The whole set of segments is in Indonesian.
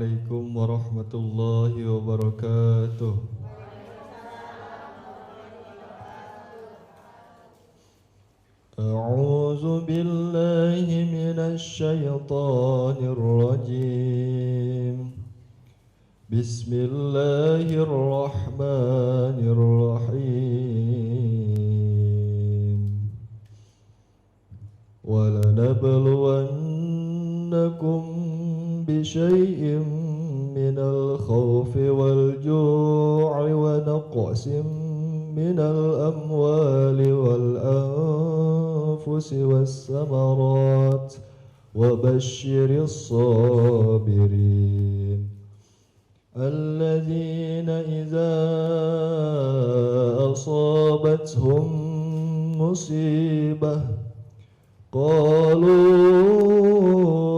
Assalamualaikum warahmatullahi wabarakatuh. A'udzu billahi minasy syaithanir rajim. Bismillahirrahmanirrahim. وَلَنَبْلُوَنَّكُمْ بِشَيْءٍ مِّنَ الْخَوْفِ وَالْجُوعِ وَنَقْصٍ مِّنَ الْأَمْوَالِ وَالْأَنفُسِ وَالثَّمَرَاتِ وَبَشِّرِ الصَّابِرِينَ الَّذِينَ إِذَا أَصَابَتْهُم مُّصِيبَةٌ قالوا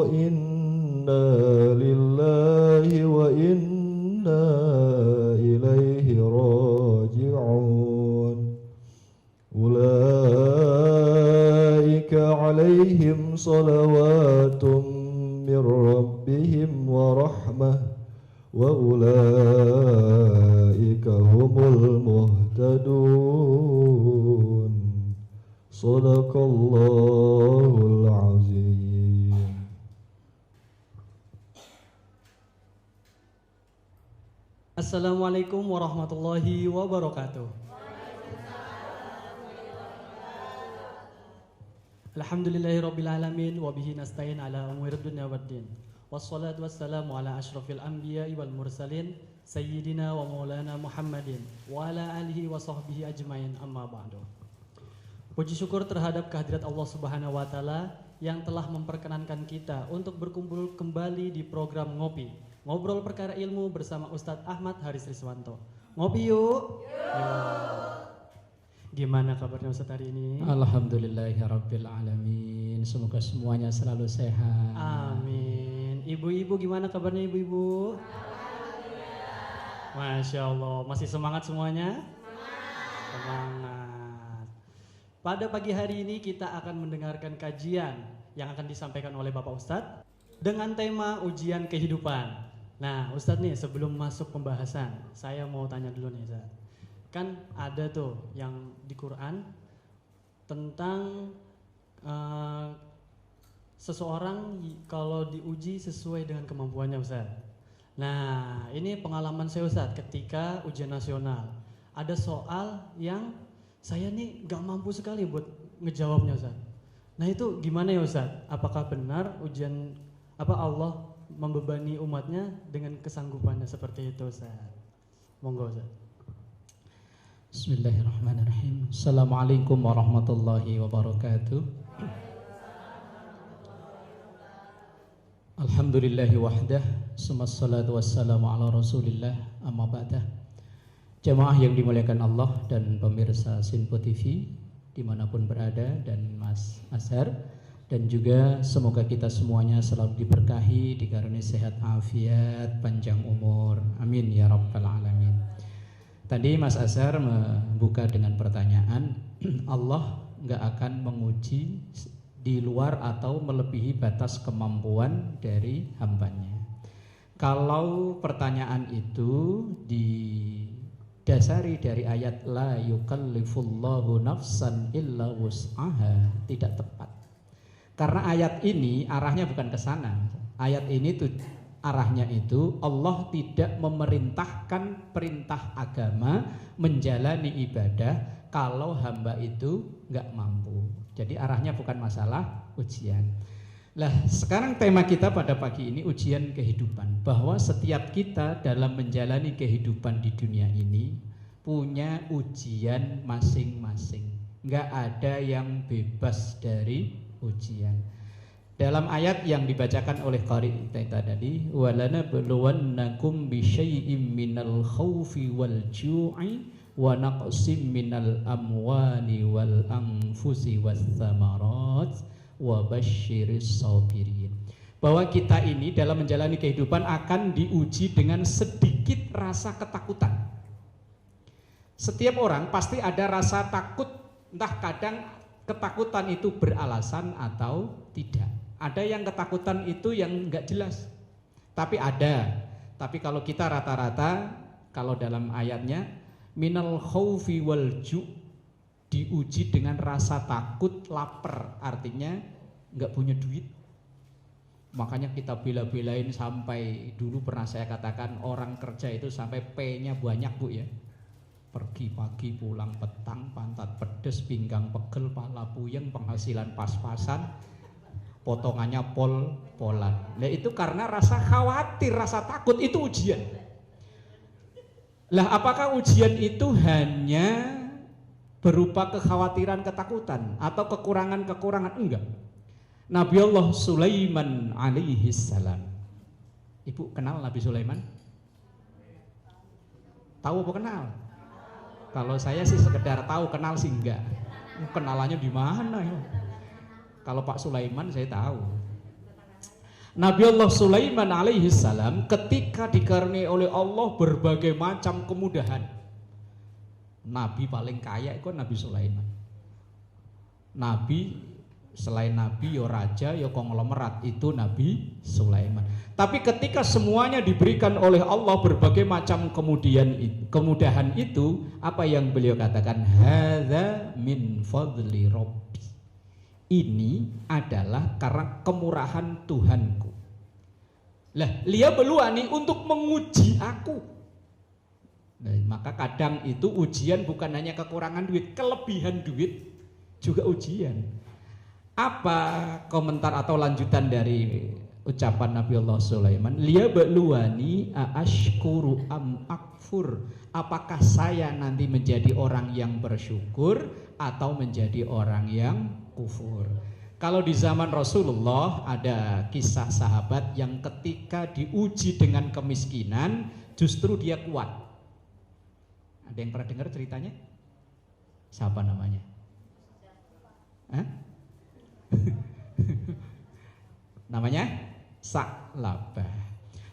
إنا لله وإنا إليه راجعون أولئك عليهم صلوات من ربهم ورحمة وأولئك هم المهتدون Sadaqallahul azim. Assalamualaikum warahmatullahi wabarakatuh. Alhamdulillahirabbil alamin wa bihi nasta'in ala umurid dunya waddin. Wassalatu wassalamu ala asyrafil anbiya'i wal mursalin sayyidina wa maulana Muhammadin wa ala alihi wa sahbihi ajmain amma ba'du. Puji syukur terhadap kehadirat Allah Subhanahu wa taala yang telah memperkenankan kita untuk berkumpul kembali di program Ngopi, ngobrol perkara ilmu bersama Ustadz Ahmad Haris Riswanto. Ngopi yuk. Gimana kabarnya Ustadz hari ini? Alhamdulillahirabbil alamin. Semoga semuanya selalu sehat. Amin. Ibu-ibu gimana kabarnya ibu-ibu? Alhamdulillah. Masya Allah, masih semangat semuanya? Semangat. Pada pagi hari ini kita akan mendengarkan kajian yang akan disampaikan oleh Bapak Ustadz dengan tema ujian kehidupan. Nah Ustadz nih sebelum masuk pembahasan, saya mau tanya dulu nih Ustadz. Kan ada tuh yang di Quran tentang seseorang kalau diuji sesuai dengan kemampuannya Ustadz. Nah ini pengalaman saya Ustadz ketika ujian nasional. Ada soal yang saya nih gak mampu sekali buat ngejawabnya Ustaz. Nah itu gimana ya Ustaz? Apakah benar ujian Allah membebani umatnya dengan kesanggupannya seperti itu Ustaz? Monggo Ustaz. Bismillahirrahmanirrahim. Assalamualaikum warahmatullahi wabarakatuh. Alhamdulillahi wahdah. Summassalatu wassalamu ala rasulillah amma ba'dah. Jamaah yang dimuliakan Allah dan pemirsa Sinpo TV dimanapun berada dan Mas Azhar, dan juga semoga kita semuanya selalu diberkahi, dikaruniai sehat afiat, panjang umur, amin ya rabbal alamin. Tadi Mas Azhar membuka dengan pertanyaan, Allah nggak akan menguji di luar atau melebihi batas kemampuan dari hambanya. Kalau pertanyaan itu dasari dari ayat la yukallifullahu nafsan illa wus'aha, tidak tepat. Karena ayat ini arahnya bukan ke sana. Ayat ini tuh arahnya itu Allah tidak memerintahkan perintah agama menjalani ibadah kalau hamba itu nggak mampu. Jadi arahnya bukan masalah ujian. Lah, sekarang tema kita pada pagi ini ujian kehidupan, bahwa setiap kita dalam menjalani kehidupan di dunia ini punya ujian masing-masing. Nggak ada yang bebas dari ujian. Dalam ayat yang dibacakan oleh qari kita tadi, walanabluwannakum bisyai'im minal khaufi wal ju'i wa naqsim minal amwali wal anfusi was thamarat wa basyiris sabirin. Bahwa kita ini dalam menjalani kehidupan akan diuji dengan sedikit rasa ketakutan. Setiap orang pasti ada rasa takut, entah kadang ketakutan itu beralasan atau tidak. Ada yang ketakutan itu yang enggak jelas. Tapi ada. Tapi kalau kita rata-rata, kalau dalam ayatnya minal khaufi wal ju', diuji dengan rasa takut, lapar, artinya nggak punya duit. Makanya kita bela-belain sampai dulu pernah saya katakan orang kerja itu sampai P-nya banyak Bu ya. Pergi pagi pulang petang, pantat pedes, pinggang pegel, pala puyeng, penghasilan pas-pasan, potongannya pol-polan. Nah itu karena rasa khawatir, rasa takut, itu ujian. Lah apakah ujian itu hanya berupa kekhawatiran, ketakutan atau kekurangan-kekurangan? Enggak. Nabi Allah Sulaiman alaihi salam. Ibu kenal Nabi Sulaiman? Tahu apa kenal? Kalau saya sih sekedar tahu, kenal sih enggak. Kenalannya di mana ya? Kalau Pak Sulaiman saya tahu. Nabi Allah Sulaiman alaihi salam ketika dikaruniai oleh Allah berbagai macam kemudahan. Nabi paling kaya itu Nabi Sulaiman. Nabi selain Nabi ya raja ya konglomerat, itu Nabi Sulaiman. Tapi ketika semuanya diberikan oleh Allah berbagai macam kemudahan itu, apa yang beliau katakan? Hadza min fadli Rabbi. Ini adalah karena kemurahan Tuhanku. Lah, liyabluwani, untuk menguji aku. Nah, maka kadang itu ujian bukan hanya kekurangan duit, kelebihan duit juga ujian. Apa komentar atau lanjutan dari ucapan Nabi Allah Sulaiman? Liyabluwani aashkuru am akfur. Apakah saya nanti menjadi orang yang bersyukur atau menjadi orang yang kufur? Kalau di zaman Rasulullah ada kisah sahabat yang ketika diuji dengan kemiskinan justru dia kuat. Ada yang pernah dengar ceritanya? Siapa namanya? Hah? Namanya Sa'labah.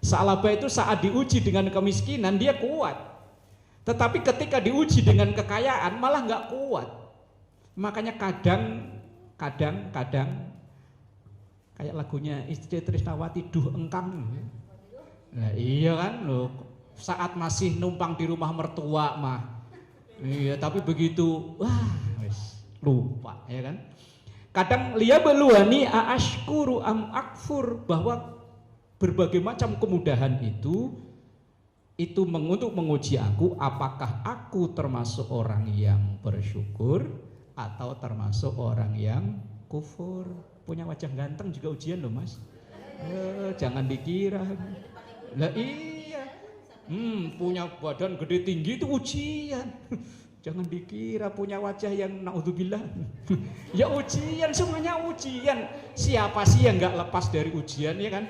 Sa'labah itu saat diuji dengan kemiskinan dia kuat, tetapi ketika diuji dengan kekayaan malah nggak kuat. Makanya kadang kayak lagunya Istri Trisnawati, duh engkang. Nah iya kan loh, saat masih numpang di rumah mertua mah iya, tapi begitu wah wis lupa ya kan. Kadang liyabluwani aashkuru am akfur, bahwa berbagai macam kemudahan itu untuk menguji aku, apakah aku termasuk orang yang bersyukur atau termasuk orang yang kufur. Punya wajah ganteng juga ujian loh mas. Jangan dikira. Lah iya. Punya badan gede tinggi itu ujian. Jangan dikira punya wajah yang naudzubillah. Ya ujian, semuanya ujian. Siapa sih yang nggak lepas dari ujian ya kan?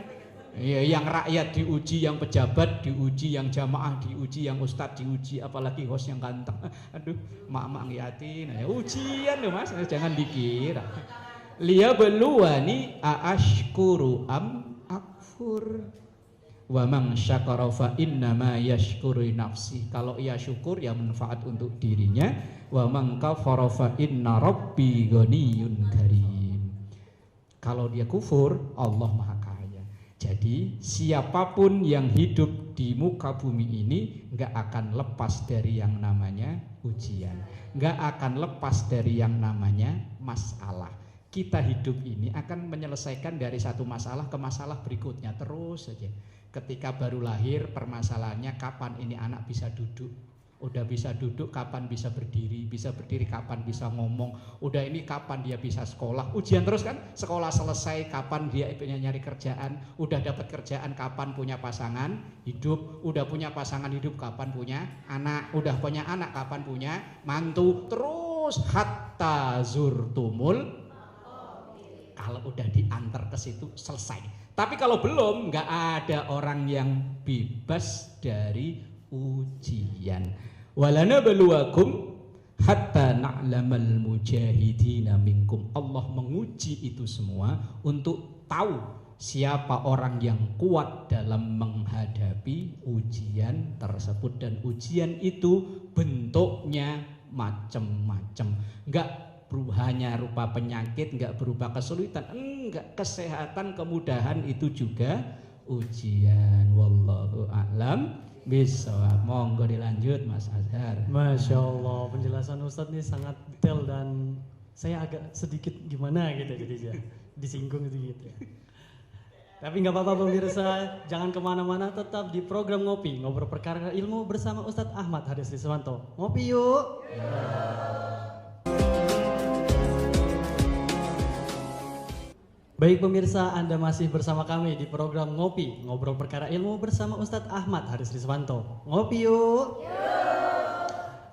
Ya, yang rakyat diuji, yang pejabat diuji, yang jamaah diuji, yang ustadz diuji, apalagi host yang ganteng. Aduh, mak-mak ngiyatin. Ya ujian loh mas, jangan dikira. Liyabluwani aashkuru am akfur. Wa man syakara fa innama yashkuru nafsi. Kalau ia syukur ya manfaat untuk dirinya. Wa man kafara fa inna rabbi ghaniyyun karim. Kalau dia kufur, Allah Maha Kaya. Jadi siapapun yang hidup di muka bumi ini nggak akan lepas dari yang namanya ujian, nggak akan lepas dari yang namanya masalah. Kita hidup ini akan menyelesaikan dari satu masalah ke masalah berikutnya terus saja. Ketika baru lahir permasalahannya kapan ini anak bisa duduk, udah bisa duduk kapan bisa berdiri kapan bisa ngomong, udah ini kapan dia bisa sekolah, ujian terus kan. Sekolah selesai kapan dia nyari kerjaan, udah dapat kerjaan kapan punya pasangan hidup, udah punya pasangan hidup kapan punya anak, udah punya anak kapan punya mantu, terus hatta zurtumul. Kalau udah diantar ke situ selesai. Tapi kalau belum, nggak ada orang yang bebas dari ujian. Walana baluakum hatta na'lamal mujahidina minkum. Allah menguji itu semua untuk tahu siapa orang yang kuat dalam menghadapi ujian tersebut. Dan ujian itu bentuknya macam-macam. Nggak hanya rupa penyakit, enggak berupa kesulitan, enggak, kesehatan, kemudahan itu juga ujian. Wallahu a'lam bishawab. Monggo dilanjut Mas Azhar. Masya Allah, penjelasan Ustadz ini sangat detail dan saya agak sedikit gimana gitu jadi disinggung gitu ya. Tapi nggak apa-apa pemirsa, jangan kemana-mana, tetap di program Ngopi, ngobrol perkara ilmu bersama Ustadz Ahmad Haris Riswanto. Ngopi yuk. Baik pemirsa, Anda masih bersama kami di program Ngopi, ngobrol perkara ilmu bersama Ustadz Ahmad Haris Riswanto. Ngopi yuk.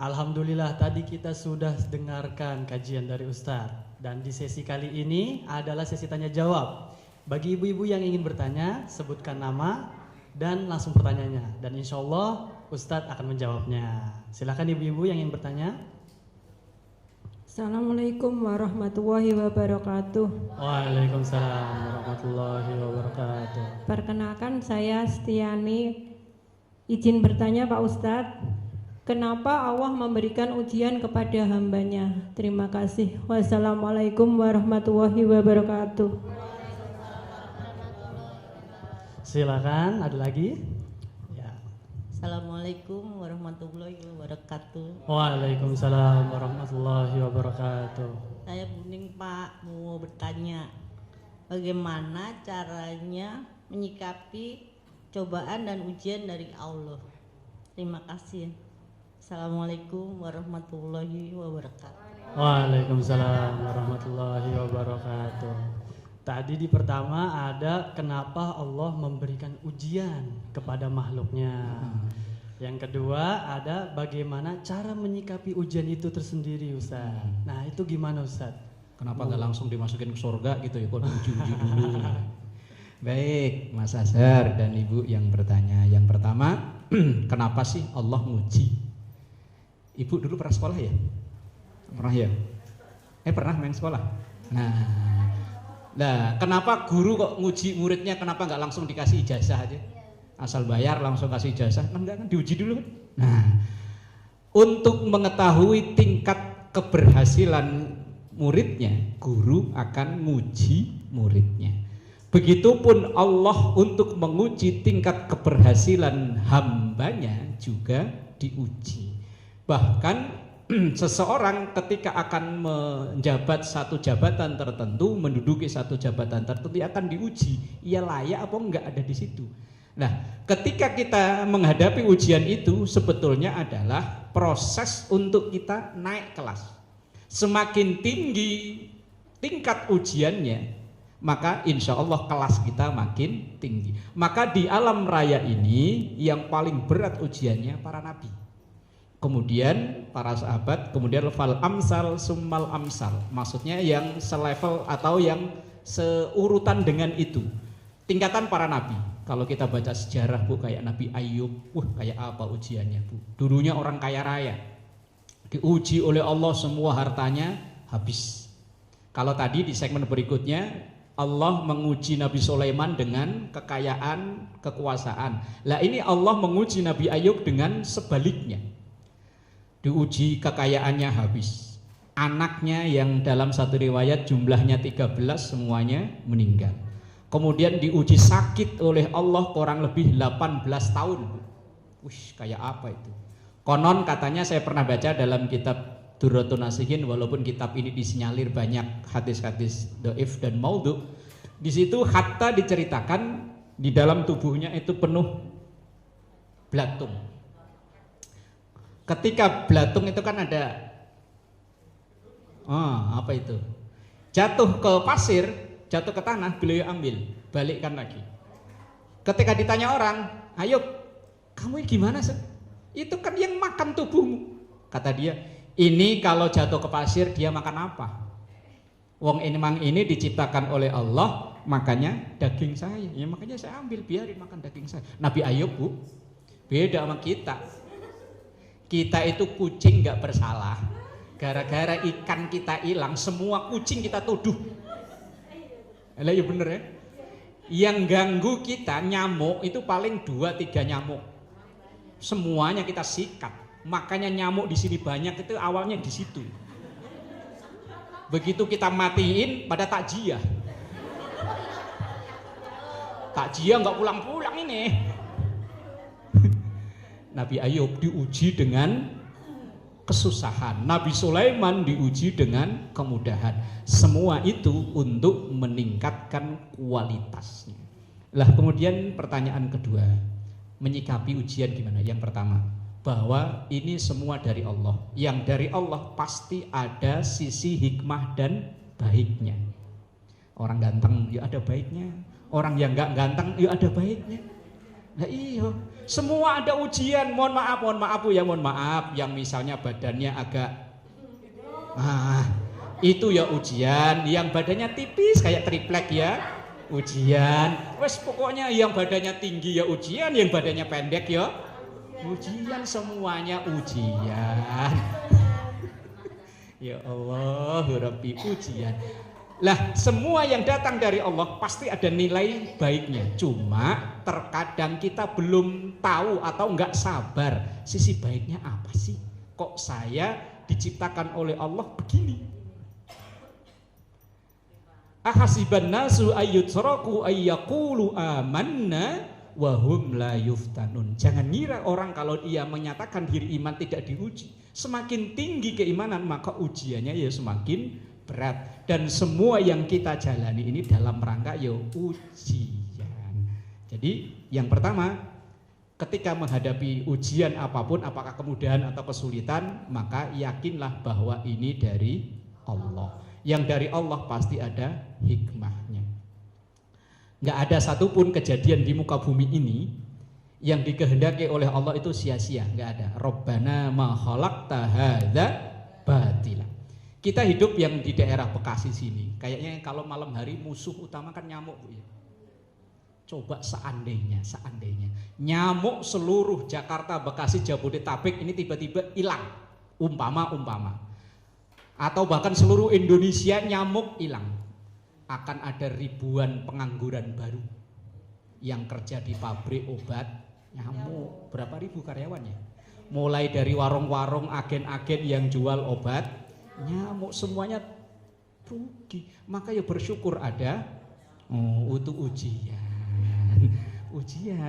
Alhamdulillah tadi kita sudah dengarkan kajian dari Ustadz. Dan di sesi kali ini adalah sesi tanya jawab. Bagi ibu-ibu yang ingin bertanya, sebutkan nama dan langsung pertanyaannya. Dan insya Allah Ustadz akan menjawabnya. Silakan ibu-ibu yang ingin bertanya. Assalamualaikum warahmatullahi wabarakatuh. Waalaikumsalam warahmatullahi wabarakatuh. Perkenalkan saya Setiani. Izin bertanya Pak Ustadz, kenapa Allah memberikan ujian kepada hambanya? Terima kasih. Wassalamualaikum warahmatullahi wabarakatuh. Silakan, ada lagi? Ya. Assalamualaikum warahmatullahi wabarakatuh. Waalaikumsalam warahmatullahi wabarakatuh. Saya Buning Pak, mau bertanya bagaimana caranya menyikapi cobaan dan ujian dari Allah. Terima kasih. Assalamualaikum warahmatullahi wabarakatuh. Waalaikumsalam warahmatullahi wabarakatuh. Tadi di pertama ada kenapa Allah memberikan ujian kepada makhluknya. Yang kedua ada bagaimana cara menyikapi ujian itu tersendiri Ustaz. Nah itu gimana Ustaz? Kenapa nggak langsung dimasukin ke surga gitu ya, kok diuji-uji dulu. Baik Mas Azhar dan Ibu yang bertanya. Yang pertama, kenapa sih Allah nguji? Ibu dulu pernah sekolah ya? Pernah ya? Pernah main sekolah? Nah, kenapa guru kok nguji muridnya, kenapa nggak langsung dikasih ijazah aja? Asal bayar langsung kasih ijazah, enggak kan diuji dulu kan? Nah, untuk mengetahui tingkat keberhasilan muridnya, guru akan nguji muridnya. Begitupun Allah untuk menguji tingkat keberhasilan hambanya juga diuji. Bahkan seseorang ketika akan menjabat satu jabatan tertentu, menduduki satu jabatan tertentu akan diuji, ia layak apa enggak ada di situ. Nah, ketika kita menghadapi ujian itu sebetulnya adalah proses untuk kita naik kelas. Semakin tinggi tingkat ujiannya, maka insya Allah kelas kita makin tinggi. Maka di alam raya ini yang paling berat ujiannya para nabi, kemudian para sahabat, kemudian fal amsal summal amsal, maksudnya yang selevel atau yang seurutan dengan itu tingkatan para nabi. Kalau kita baca sejarah Bu, kayak Nabi Ayub, kayak apa ujiannya Bu? Dulunya orang kaya raya, diuji oleh Allah semua hartanya habis. Kalau tadi di segmen berikutnya Allah menguji Nabi Sulaiman dengan kekayaan, kekuasaan. Lah ini Allah menguji Nabi Ayub dengan sebaliknya. Diuji kekayaannya habis, anaknya yang dalam satu riwayat jumlahnya 13 semuanya meninggal. Kemudian diuji sakit oleh Allah kurang lebih 18 tahun. Kayak apa itu? Konon katanya, saya pernah baca dalam kitab Durratun Nasihin, walaupun kitab ini disinyalir banyak hadis-hadis dhaif dan maudhu, di situ hatta diceritakan di dalam tubuhnya itu penuh belatung. Ketika belatung itu kan ada apa itu? Jatuh ke pasir, jatuh ke tanah, beliau ambil, balikkan lagi. Ketika ditanya orang, Ayub, kamu ini gimana sih? Itu kan yang makan tubuhmu. Kata dia, ini kalau jatuh ke pasir dia makan apa? Wong ini mang ini diciptakan oleh Allah, makanya daging saya. Ya makanya saya ambil, biarin makan daging saya. Nabi Ayub Bu, beda sama kita. Kita itu kucing gak bersalah. Gara-gara ikan kita hilang, semua kucing kita tuduh. Lah ya bener ya. Yang ganggu kita nyamuk itu paling 2-3 nyamuk. Semuanya kita sikat. Makanya nyamuk di sini banyak itu awalnya di situ. Begitu kita matiin pada takjiah. takjiah nggak pulang-pulang ini. Nabi Ayub diuji dengan kesusahan, Nabi Sulaiman diuji dengan kemudahan. Semua itu untuk meningkatkan kualitasnya. Lah kemudian pertanyaan kedua, menyikapi ujian gimana? Yang pertama, bahwa ini semua dari Allah. Yang dari Allah pasti ada sisi hikmah dan baiknya. Orang ganteng ya ada baiknya, orang yang nggak ganteng ya ada baiknya. Nah iya, semua ada ujian. Mohon maaf Bu ya, mohon maaf. Yang misalnya badannya agak, itu ya ujian. Yang badannya tipis kayak triplek ya, ujian. Wes pokoknya yang badannya tinggi ya ujian, yang badannya pendek ya ujian, semuanya ujian. Ya Allah, Rabbi, ujian. Lah semua yang datang dari Allah pasti ada nilai baiknya. Cuma terkadang kita belum tahu atau enggak sabar sisi baiknya apa sih. Kok saya diciptakan oleh Allah begini? Ahasiban nasu ayyutraku ayyaqulu amanna wa hum la yuftanun. Jangan ngira orang kalau dia menyatakan diri iman tidak diuji. Semakin tinggi keimanan maka ujiannya ya semakin berat. Dan semua yang kita jalani ini dalam rangka ya ujian. Jadi yang pertama, ketika menghadapi ujian apapun, apakah kemudahan atau kesulitan, maka yakinlah bahwa ini dari Allah. Yang dari Allah pasti ada hikmahnya. Nggak ada satupun kejadian di muka bumi ini yang dikehendaki oleh Allah itu sia-sia, nggak ada. Rabbana ma khalaqta hadza batila. Kita hidup yang di daerah Bekasi sini, kayaknya kalau malam hari musuh utama kan nyamuk, Bu ya. Coba seandainya nyamuk seluruh Jakarta, Bekasi, Jabodetabek ini tiba-tiba hilang, umpama, atau bahkan seluruh Indonesia nyamuk hilang, akan ada ribuan pengangguran baru yang kerja di pabrik obat nyamuk. Berapa ribu karyawannya? Mulai dari warung-warung, agen-agen yang jual obat nyamuk, semuanya rugi. Maka ya bersyukur ada untuk ujian.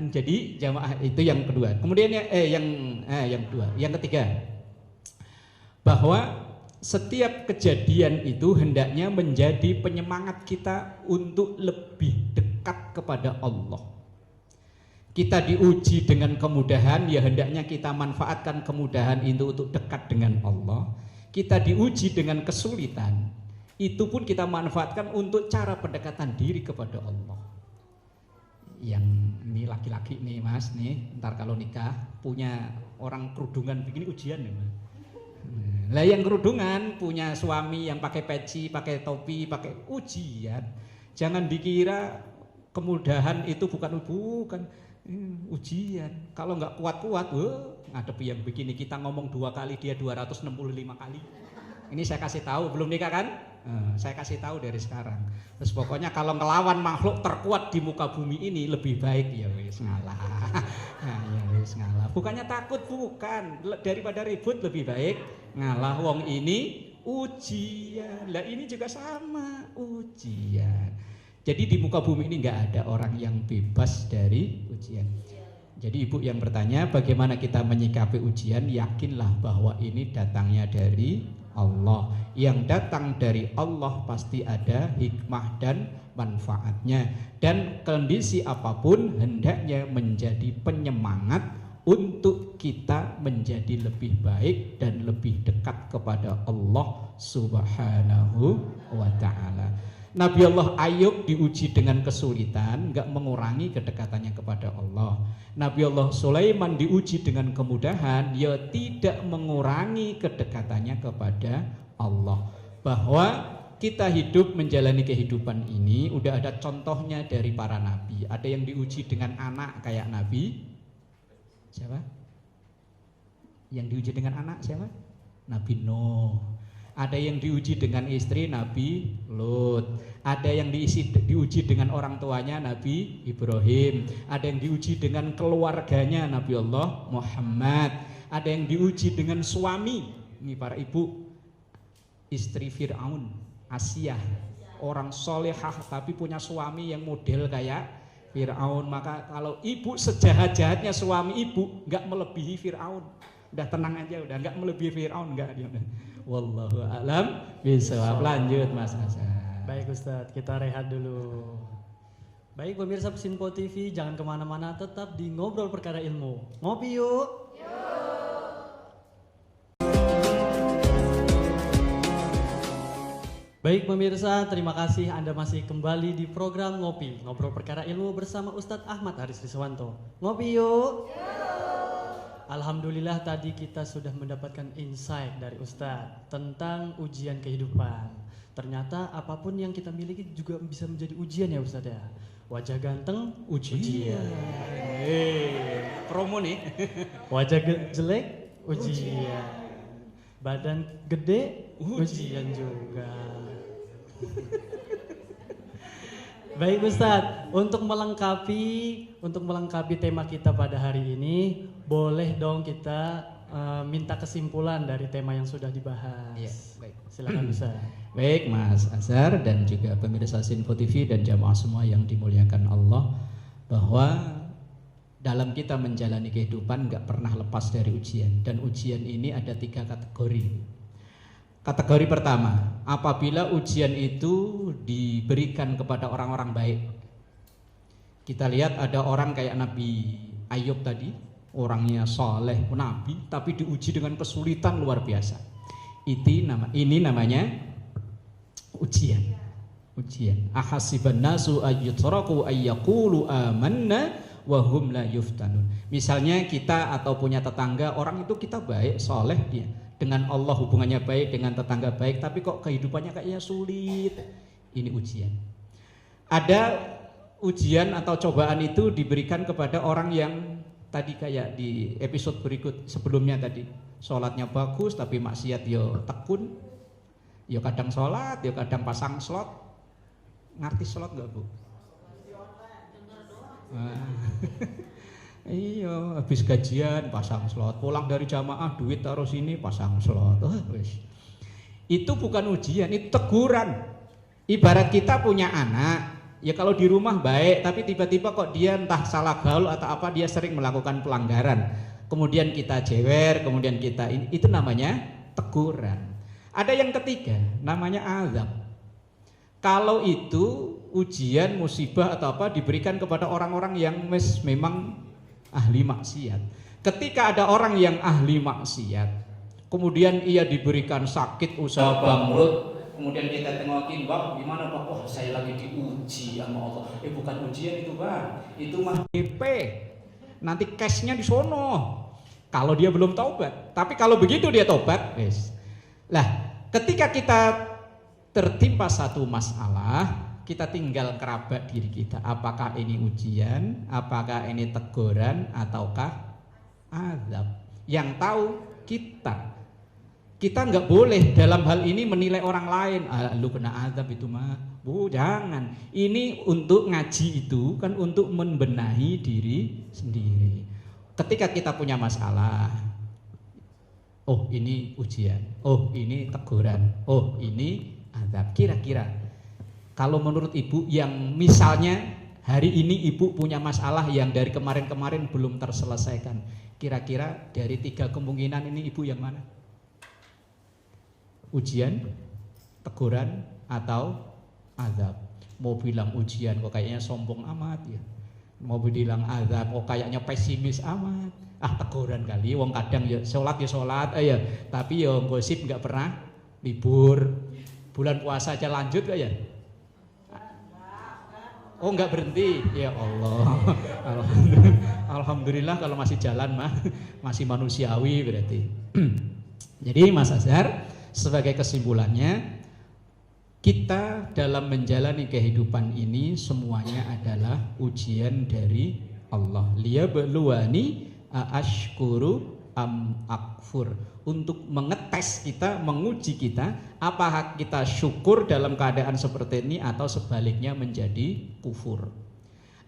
Jadi jamaah itu yang kedua. Kemudian yang kedua, yang ketiga, bahwa setiap kejadian itu hendaknya menjadi penyemangat kita untuk lebih dekat kepada Allah. Kita diuji dengan kemudahan, ya hendaknya kita manfaatkan kemudahan itu untuk dekat dengan Allah. Kita diuji dengan kesulitan, itu pun kita manfaatkan untuk cara pendekatan diri kepada Allah. Yang ini laki-laki nih Mas nih, ntar kalau nikah punya orang kerudungan begini ujian nih Mas. Lah yang kerudungan punya suami yang pakai peci, pakai topi, pakai ujian. Jangan dikira kemudahan itu bukan ujian. Kalau nggak kuat-kuat, ngadepi yang begini kita ngomong 2 kali dia 265 kali. Ini saya kasih tahu, belum nikah kan? Saya kasih tahu dari sekarang. Terus pokoknya kalau ngelawan makhluk terkuat di muka bumi ini lebih baik ya wis ngalah. Nah, ya wis ngalah. Bukannya takut, bukan. Daripada ribut lebih baik ngalah. Wong ini ujian. Lah ini juga sama, ujian. Jadi di muka bumi ini nggak ada orang yang bebas dari ujian. Jadi ibu yang bertanya bagaimana kita menyikapi ujian, yakinlah bahwa ini datangnya dari Allah. Yang datang dari Allah pasti ada hikmah dan manfaatnya. Dan kondisi apapun hendaknya menjadi penyemangat untuk kita menjadi lebih baik dan lebih dekat kepada Allah Subhanahu wa ta'ala. Nabi Allah Ayub diuji dengan kesulitan, enggak mengurangi kedekatannya kepada Allah. Nabi Allah Sulaiman diuji dengan kemudahan, ya tidak mengurangi kedekatannya kepada Allah. Bahwa kita hidup menjalani kehidupan ini udah ada contohnya dari para nabi. Ada yang diuji dengan anak kayak Nabi siapa? Yang diuji dengan anak siapa? Nabi Nuh. Ada yang diuji dengan istri Nabi Lut. Ada yang diuji dengan orang tuanya Nabi Ibrahim. Ada yang diuji dengan keluarganya Nabi Allah Muhammad. Ada yang diuji dengan suami. Ini para ibu, istri Fir'aun, Asyah, orang solehah tapi punya suami yang model kayak Fir'aun. Maka kalau ibu sejahat-jahatnya suami ibu nggak melebihi Fir'aun. Udah tenang aja, udah nggak melebihi Fir'aun, nggak dia. Wallahu a'lam bishawab. Lanjut Mas Hasan. Baik Ustadz, kita rehat dulu. Baik pemirsa Sinpo TV, jangan kemana-mana, tetap di Ngobrol Perkara Ilmu. Ngopi yuk. Baik pemirsa, terima kasih Anda masih kembali di program Ngopi, Ngobrol Perkara Ilmu bersama Ustadz Ahmad Haris Riswanto. Ngopi yuk. Alhamdulillah tadi kita sudah mendapatkan insight dari Ustadz tentang ujian kehidupan. Ternyata apapun yang kita miliki juga bisa menjadi ujian ya Ustadz ya. Wajah ganteng, ujian. Promo nih. Wajah jelek, ujian. Badan gede, ujian juga. Baik Ustadz, untuk melengkapi tema kita pada hari ini, boleh dong kita minta kesimpulan dari tema yang sudah dibahas. Iya, baik. Silakan Ustadz. Baik Mas Azhar dan juga pemirsa Sinpo TV dan jamaah semua yang dimuliakan Allah, bahwa dalam kita menjalani kehidupan nggak pernah lepas dari ujian, dan ujian ini ada 3 kategori. Kategori pertama, apabila ujian itu diberikan kepada orang-orang baik. Kita lihat ada orang kayak Nabi Ayub tadi, orangnya soleh, nabi, tapi diuji dengan kesulitan luar biasa. Ini namanya ujian. Ahasiban nasu ayyutraku ayyaqulu amanna wa hum la yuftanun. Misalnya kita atau punya tetangga, orang itu kita baik, soleh dia, dengan Allah hubungannya baik, dengan tetangga baik, tapi kok kehidupannya kayaknya sulit. Ini ujian. Ada ujian atau cobaan itu diberikan kepada orang yang tadi kayak di episode berikut sebelumnya tadi, sholatnya bagus tapi maksiat yo tekun, yo kadang sholat, yo kadang pasang slot. Ngerti slot nggak Bu? Iya, habis gajian pasang slot, pulang dari jamaah duit taruh sini pasang slot. Itu bukan ujian, itu teguran. Ibarat kita punya anak, ya kalau di rumah baik, tapi tiba-tiba kok dia entah salah gaul atau apa, dia sering melakukan pelanggaran. Kemudian kita jewer, kemudian kita ini, itu namanya teguran. Ada yang ketiga, namanya azab. Kalau itu ujian, musibah atau apa diberikan kepada orang-orang yang memang ahli maksiat. Ketika ada orang yang ahli maksiat, kemudian ia diberikan sakit usaha bangkrut, kemudian kita tengokin, Bang, gimana Pak? Oh, saya lagi diuji sama Allah. Bukan ujian itu Bang, itu mah DP. Nanti cashnya di sono. Kalau dia belum taubat. Tapi kalau begitu dia taubat, wes. Lah, ketika kita tertimpa satu masalah, kita tinggal kerabat diri kita. Apakah ini ujian, apakah ini teguran, ataukah azab? Yang tahu kita. Kita nggak boleh dalam hal ini menilai orang lain. Lu kena azab itu mah. Bu, jangan. Ini untuk ngaji itu kan untuk membenahi diri sendiri. Ketika kita punya masalah, oh ini ujian, oh ini teguran, oh ini azab. Kira-kira kalau menurut ibu yang misalnya hari ini ibu punya masalah yang dari kemarin-kemarin belum terselesaikan, kira-kira dari 3 kemungkinan ini ibu yang mana? Ujian, teguran, atau azab? Mau bilang ujian kok kayaknya sombong amat ya. Mau bilang azab kok kayaknya pesimis amat. Teguran kali, wong kadang ya sholat ya, tapi ya gosip nggak pernah libur. Bulan puasa aja lanjut gak ya? Oh nggak berhenti, ya Allah. Alhamdulillah kalau masih jalan mah masih manusiawi berarti. Jadi Mas Azhar, sebagai kesimpulannya, kita dalam menjalani kehidupan ini semuanya adalah ujian dari Allah. Liyabluwani aashkuru am akfur, untuk mengetes kita, menguji kita, apakah kita syukur dalam keadaan seperti ini atau sebaliknya menjadi kufur.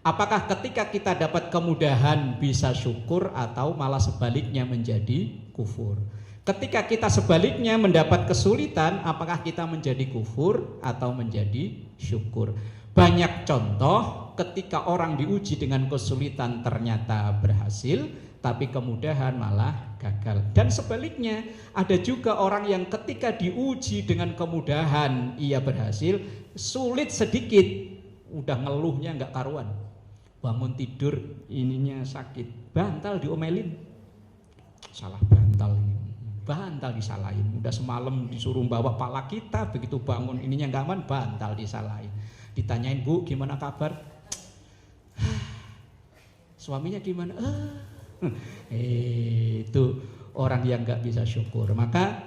Apakah ketika kita dapat kemudahan bisa syukur atau malah sebaliknya menjadi kufur. Ketika kita sebaliknya mendapat kesulitan, apakah kita menjadi kufur atau menjadi syukur. Banyak contoh ketika orang diuji dengan kesulitan ternyata berhasil, tapi kemudahan malah gagal. Dan sebaliknya, ada juga orang yang ketika diuji dengan kemudahan ia berhasil, sulit sedikit udah ngeluhnya nggak karuan. Bangun tidur ininya sakit, bantal diomelin, salah bantal ini, bantal disalahin. Udah semalam disuruh bawa pala kita, begitu bangun ininya nggak aman, bantal disalahin. Ditanyain, Bu gimana kabar? Suaminya gimana? Itu orang yang nggak bisa syukur. Maka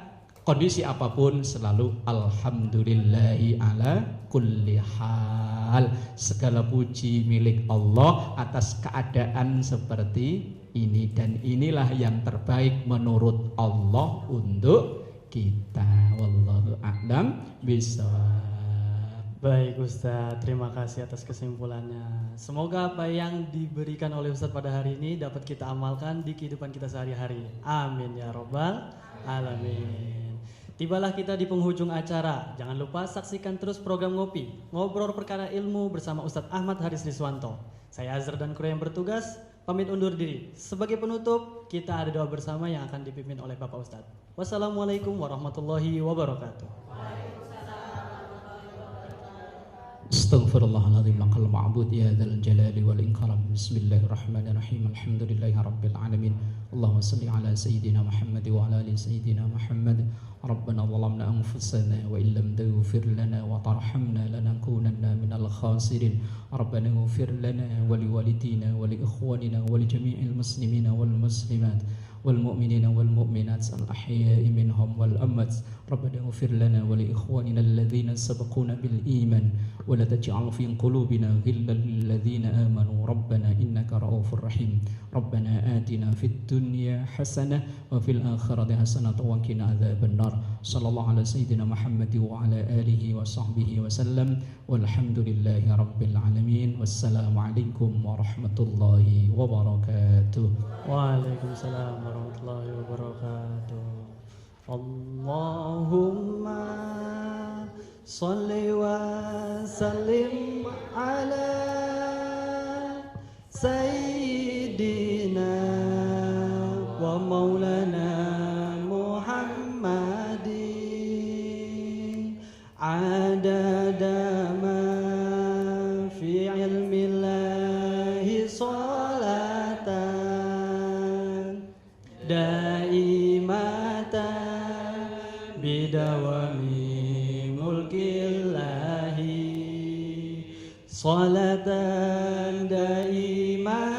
kondisi apapun selalu alhamdulillahi ala kulli hal. Segala puji milik Allah atas keadaan seperti ini, dan inilah yang terbaik menurut Allah untuk kita. Wallahu a'lam bishawab. Baik Ustadz, terima kasih atas kesimpulannya. Semoga apa yang diberikan oleh Ustadz pada hari ini dapat kita amalkan di kehidupan kita sehari-hari. Amin ya robbal alamin. Tibalah kita di penghujung acara. Jangan lupa saksikan terus program Ngopi, Ngobrol Perkara Ilmu bersama Ustadz Ahmad Haris Riswanto. Saya Azhar dan kru yang bertugas pamit undur diri. Sebagai penutup, kita ada doa bersama yang akan dipimpin oleh Bapak Ustadz. Wassalamualaikum warahmatullahi wabarakatuh. Astaghfirullahaladzim lakal ma'bud ya dzal jalali wal ikram. Bismillahirrahmanirrahim. Alhamdulillahi rabbil alamin. Allahumma salli ala sayyidina Muhammad wa ala ali sayyidina Muhammad. Rabbana zalamna anfusana wa illam taghfir lana wa tarhamna lanakunanna minal khasirin. Rabbana ighfir lana wa liwalidina wa li ikhwanina wa li jami'il muslimina wal muslimat wal mu'minina wal mu'minat al ahya'i minhum wal amwat. Rabbana ighfir lana wa li ikhwanina alladhina sabaquna bil iman wa la taj'al fi qulubina ghillan lil ladzina amanu rabbana innaka ra'ufur rahim. Rabbana atina fid dunya hasanah wa fil akhirati hasanah wa qina adzabannar. Sallallahu ala sayyidina Muhammad wa ala alihi wa sahbihi wa sallam. Walhamdulillahi rabbil alamin. Wassalamu alaikum warahmatullahi wabarakatuh. Waalaikumsalam warahmatullahi wabarakatuh. Allahumma salli wa sallim ala sayyidina wa maulana Muhammadin adada ma fi ilmillahi salatan daimatan bidawami mulkillahi salatan daimatan